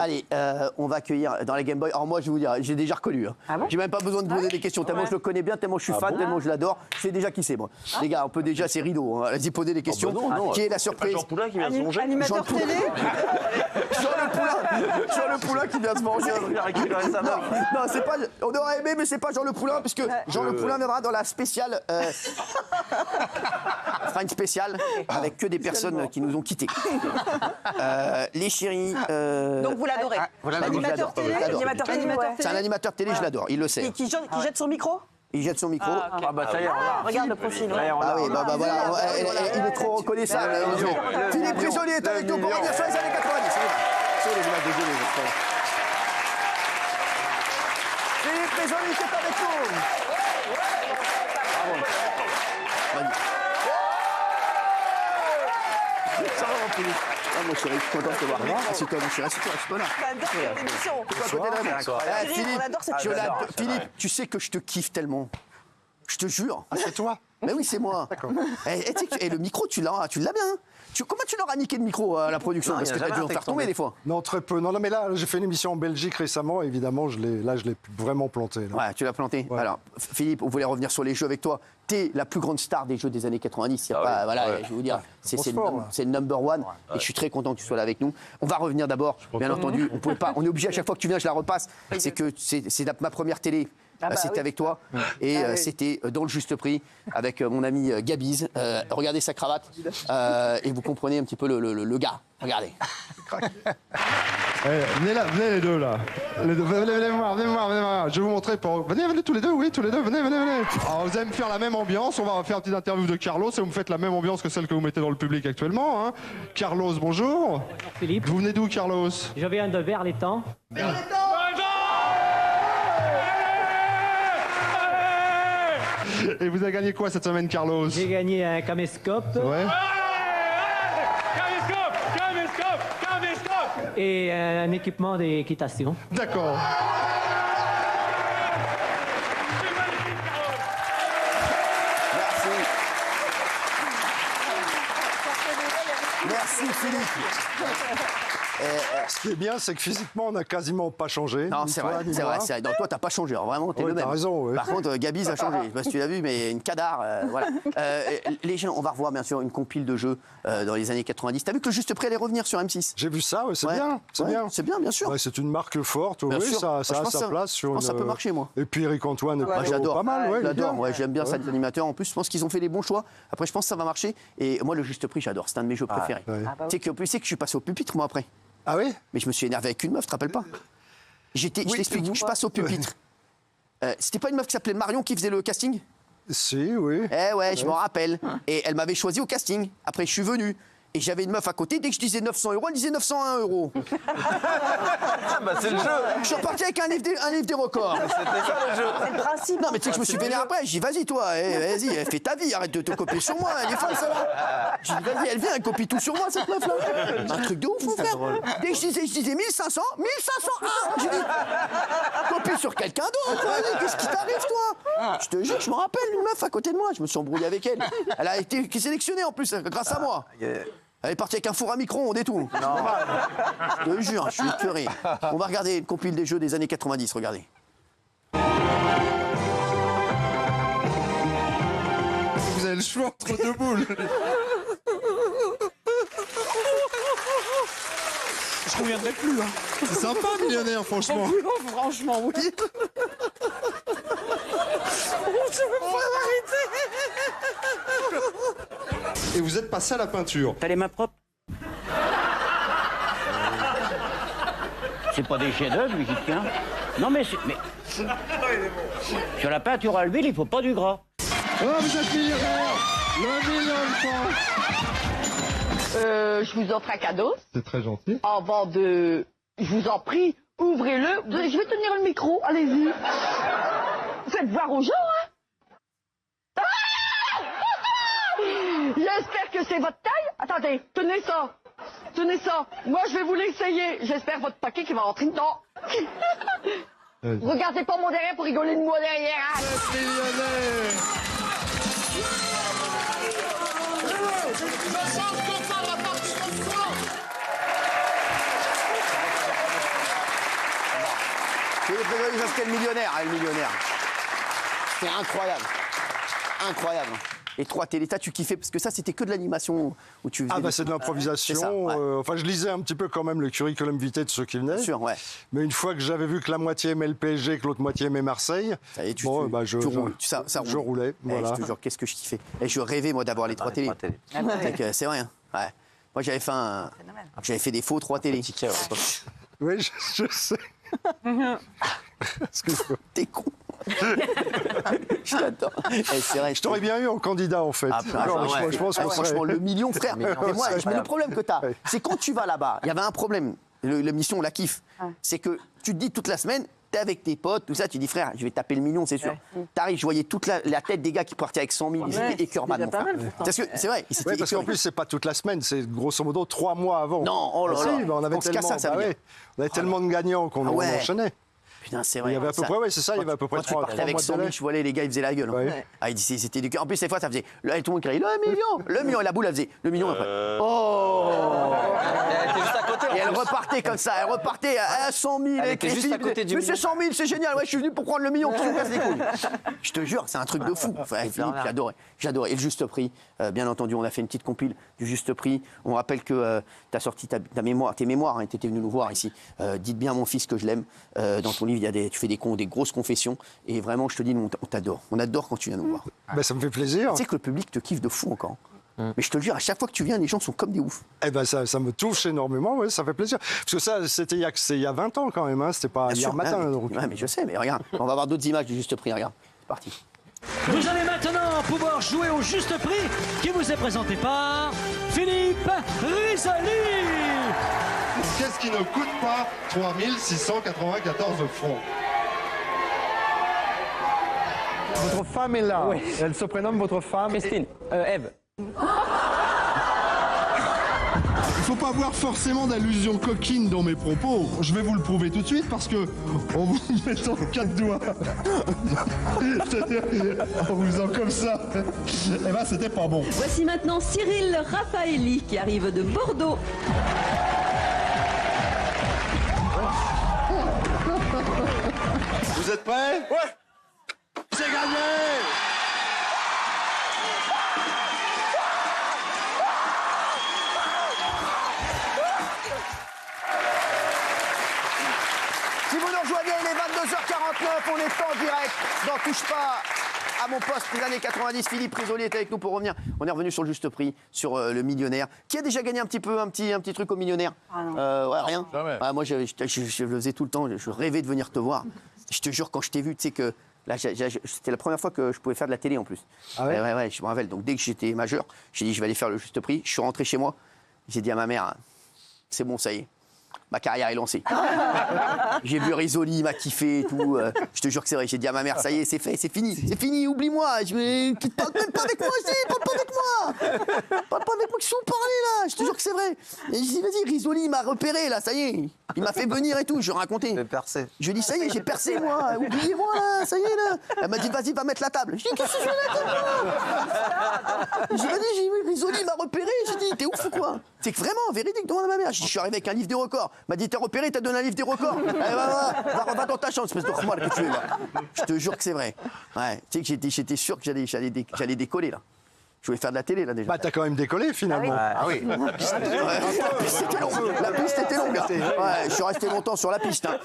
Allez, on va accueillir dans la Game Boy. Alors moi, je vais vous dire, j'ai déjà reconnu. Hein. Ah bon? J'ai même pas besoin de poser des questions. Tellement je le connais bien, tellement je suis fan, tellement je l'adore. Je sais déjà qui c'est, moi. Les gars, on peut déjà, c'est rideau. Hein. Allez-y, posez des questions. non. Qui est la surprise? Jean Poulain qui vient se manger. Animateur télé. Jean Le Poulain qui vient se manger. Il a récupéré sa marque. Non, c'est pas. On aurait aimé, mais c'est pas Jean Le Poulain, puisque Jean Le Poulain viendra dans la spéciale. On fera une spéciale avec que des personnes qui nous ont quittés. Les chéris. Donc vous l'adorez. Animateur télé. Animateur C'est un animateur télé, je l'adore, il le sait. Qui jette son micro. Il jette son micro. Ah bah ça y est, Regarde le profil. Ah oui, bah voilà, il est trop reconnaissable. Philippe Prisonnier est avec nous pour revenir sur les années 90. C'est les images de jeu, les enfants. Philippe Prisonnier qui est avec nous. Bravo. Ça va, mon Philippe? Ah, moi, chérie, je suis content de te voir. Assieds-toi, mon chéri, assieds-toi là. J'adore cette émission. Philippe, tu sais que je te kiffe tellement. Je te jure. Ah, c'est toi? Mais oui, c'est moi. D'accord. Et le micro, tu l'as bien. Comment tu leur as niqué le micro à la production? Parce que t'as dû en faire tomber des fois. Non, très peu. Non, mais là, j'ai fait une émission en Belgique récemment. Évidemment, je l'ai vraiment planté. Là. Ouais, tu l'as planté. Ouais. Alors, Philippe, on voulait revenir sur les jeux avec toi. T'es la plus grande star des jeux des années 90. Y a pas, voilà, je vais vous dire, c'est le number one. Et je suis très content que tu sois là avec nous. On va revenir d'abord, bien entendu. On pouvait pas. On est obligé à chaque fois que tu viens, je la repasse. C'est que c'est ma première télé. C'était avec toi et c'était dans le juste prix avec mon ami Gabiz. Regardez sa cravate et vous comprenez un petit peu le gars. Regardez. Venez là, venez les deux là. Les deux, venez voir. Je vais vous montrer. Venez tous les deux, oui, tous les deux, venez. Alors vous allez me faire la même ambiance. On va faire une petite interview de Carlos et vous me faites la même ambiance que celle que vous mettez dans le public actuellement. Hein. Carlos, bonjour. Bonjour Philippe. Vous venez d'où, Carlos? Je viens de Vers-les-Temps. Et vous avez gagné quoi cette semaine, Carlos? J'ai gagné un caméscope Ouais. et un équipement d'équitation. D'accord. Merci Philippe. Ce qui est bien, c'est que physiquement, on n'a quasiment pas changé. Non, c'est vrai. Non, toi, t'as pas changé. Alors, vraiment, t'es le même. T'as raison. Ouais. Par contre, Gabiz a changé. Je sais pas si tu l'as vu, mais une cadar. Voilà. Les gens, on va revoir bien sûr une compile de jeux dans les années 90. T'as vu que le Juste Prix allait revenir sur M6? J'ai vu ça, c'est bien. C'est bien sûr. Ouais, c'est une marque forte. Bien Oui, sûr. ça a Je pense sa place. Je pense que ça peut marcher, moi. Et puis Eric Antoine, Moi, j'adore. pas mal. Ouais, J'adore. Ouais, j'aime bien cet animateur. En plus, je pense qu'ils ont fait les bons choix. Après, je pense que ça va marcher. Et moi, le Juste Prix, j'adore. C'est un de mes jeux préférés. Tu sais que je suis passé au pupitre, moi, après. Ah oui? Mais je me suis énervé avec une meuf, tu te rappelles pas? Je t'explique, je passe au pupitre. C'était pas une meuf qui s'appelait Marion qui faisait le casting? Si, oui. Eh ouais, je m'en rappelle. Et elle m'avait choisi au casting. Après, je suis venu. Et j'avais une meuf à côté. Dès que je disais 900 €, elle disait 901 €. Ah bah c'est le jeu. Je suis reparti avec un livre des records. C'était ça le jeu. C'est le principe. Non, mais tu sais que je me suis vénéré après. J'ai dit, vas-y, toi, vas-y, fais ta vie, arrête de te copier sur moi. Elle est folle, ça va. J'ai dit, vas-y, elle vient, elle copie tout sur moi, cette meuf-là. Un truc de ouf, mon frère. Dès que je disais 1500, 1501. J'ai dit, copie sur quelqu'un d'autre. Vas-y, qu'est-ce qui t'arrive, toi? Je te jure, je me rappelle, une meuf à côté de moi. Je me suis embrouillé avec elle. Elle a été sélectionnée en plus, grâce à moi. Elle est partie avec un four à micro-ondes et tout. Je te jure, je suis écœuré. On va regarder le compil des jeux des années 90, regardez. Vous avez le choix entre deux boules. Je reviendrai plus. Hein. C'est sympa, millionnaire, franchement. Franchement, oui. Je veux pas m'arrêter. Et vous êtes passé à la peinture. T'as les mains propres? C'est pas des chefs-d'œuvre, j'y tiens. Non, mais sur la peinture à l'huile, il faut pas du gras. Oh, vous êtes millionnaire. Le million de francs. Je vous offre un cadeau. C'est très gentil. Avant de... Je vous en prie, ouvrez-le. Je vais tenir le micro, allez-y. Faites voir aux gens, hein. J'espère que c'est votre taille. Attendez, tenez ça. Tenez ça. Moi, je vais vous l'essayer. J'espère votre paquet qui va rentrer dedans. Regardez pas mon derrière pour rigoler de moi derrière. Hein. Millionnaire. J'ai préféré parce qu'elle millionnaire, elle millionnaire. C'était incroyable. Incroyable. Et 3 télé, tu kiffais, parce que ça, c'était que de l'animation où tu faisais. Ah, bah, des- c'est de l'improvisation. C'est ça, ouais. Enfin, je lisais un petit peu quand même le curriculum vitae de ceux qui venaient. Bien sûr, ouais. Mais une fois que j'avais vu que la moitié aimait le PSG, que l'autre moitié aimait Marseille, Ça y est, bon, bah, je roules. Ça je roule. roulais. Eh, Voilà. je te jure, qu'est-ce que je kiffais. Et je rêvais, moi, d'avoir les 3 télés. C'est vrai, hein. Ouais. Moi, j'avais fait des faux 3 télé. Oui, je sais. Excuse-moi. T'es con. Je t'adore. Eh, c'est vrai. Je t'aurais bien eu en candidat, en fait. Ah, Je pense qu'on franchement, serait... le million, frère. Mais le problème que t'as, Ouais. c'est quand tu vas là-bas, il y avait un problème. La mission, on la kiffe. C'est que tu te dis toute la semaine, t'es avec tes potes, tout ça, tu dis, frère, je vais taper le million, c'est sûr. T'arrives, je voyais toute la tête des gars qui partaient avec 100 000, ils étaient écœurmans, mon frère. Parce que c'est vrai, ils étaient Ouais, parce qu'en écœurés. plus, c'est pas toute la semaine, c'est grosso modo 3 mois avant. Non, oh là Ah, là. si, bah, on avait On se casse tellement, ça veut dire. on avait tellement de gagnants qu'on Ah ouais. on enchaînait. Putain, c'est Il vrai. y avait à peu Ça- près, ouais, c'est ça, il y avait à peu près Quand tu 3 partais mois avec de 100 000, délai. je voyais les gars, ils faisaient la gueule. Ouais. Ah, c'était du cœur. En plus, des fois, ça faisait. Là, tout le monde criait le million. Et la boule, elle faisait le million après. Oh Elle était juste à côté. Et elle repartait comme ça, elle repartait à 100 000. Elle avec était les juste filles, à côté du mais c'est million. 100 000, c'est génial. Ouais, je suis venu pour prendre le million. Qui nous casse les couilles. Je te jure, c'est un truc de fou. Enfin, Philippe, j'adorais. Et le juste prix, bien entendu, on a fait une petite compile du juste prix. On rappelle que tu as sorti tes mémoires, tu étais venu nous voir ici. Dites bien, mon fils, que je l'aime. Dans ton livre, tu fais des grosses confessions. Et vraiment, je te dis, nous, on t'adore. On adore quand tu viens nous voir. Ben, ça me fait plaisir. Tu sais que le public te kiffe de fou encore. Mais je te le jure, à chaque fois que tu viens, les gens sont comme des oufs. Eh ben, ça me touche énormément, ouais, ça fait plaisir. Parce que ça, c'était il y a 20 ans quand même, hein, c'était pas Bien hier sûr, matin. mais, donc. ouais, mais je sais, mais regarde, on va avoir d'autres images du juste prix, regarde. C'est parti. Vous allez maintenant pouvoir jouer au juste prix qui vous est présenté par Philippe Risoli. Qu'est-ce qui ne coûte pas 3694 francs? Votre femme est là. Oui. Elle se prénomme votre femme. Christine, Ève. Il ne faut pas avoir forcément d'allusion coquine dans mes propos. Je vais vous le prouver tout de suite parce que en vous mettant 4 doigts, c'est-à-dire en vous faisant comme ça, eh ben c'était pas bon. Voici maintenant Cyril Raffaelli qui arrive de Bordeaux. Vous êtes prêts? Ouais. C'est gagné. Si vous nous rejoignez, il est 22h49, on est en direct dans Touche pas à mon poste des années 90. Philippe Risoli est avec nous pour revenir. On est revenu sur le juste prix, sur le millionnaire. Qui a déjà gagné un petit truc au millionnaire? Ouais, rien. Jamais. Ah, moi, je le faisais tout le temps. Je rêvais de venir te voir. Je te jure, quand je t'ai vu, tu sais que là, c'était la première fois que je pouvais faire de la télé en plus. Ah ouais? Ouais, je me rappelle. Donc dès que j'étais majeur, j'ai dit je vais aller faire le juste prix. Je suis rentré chez moi. J'ai dit à ma mère, c'est bon, ça y est. Ma carrière est lancée. J'ai vu Risoli, il m'a kiffé et tout. Je te jure que c'est vrai. J'ai dit à ma mère, ça y est, c'est fait, c'est fini, oublie-moi. Tu parles même pas avec moi, parle pas avec moi. Parle pas avec moi, que je suis parler là. Je te jure que c'est vrai. Et je dis, vas-y, Risoli, il m'a repéré là, ça y est. Il m'a fait venir et tout, je racontais. J'ai percé. Je lui ai dit, ça y est, j'ai percé moi, oubliez-moi là, ça y est là. Elle m'a dit, vas-y, va mettre la table. Je lui ai dit, qu'est-ce que je fais là? J'ai dit, Risoli m'a repéré. J'ai dit, t'es ouf ou quoi? C'est que vraiment, véridique, demande à ma mère. J'ai dit, je suis arrivé avec un livre des records. Elle m'a dit, t'es repéré, t'as donné un livre des records. Allez, va dans ta chambre, espèce de remords que tu es là. Je te jure que c'est vrai. Ouais, tu sais que j'étais sûr que j'allais décoller là. Je voulais faire de la télé là déjà. Bah, t'as quand même décollé finalement. Ah oui. Ouais, la piste était longue. La piste était longue. Ouais, je suis resté longtemps sur la piste. Hein.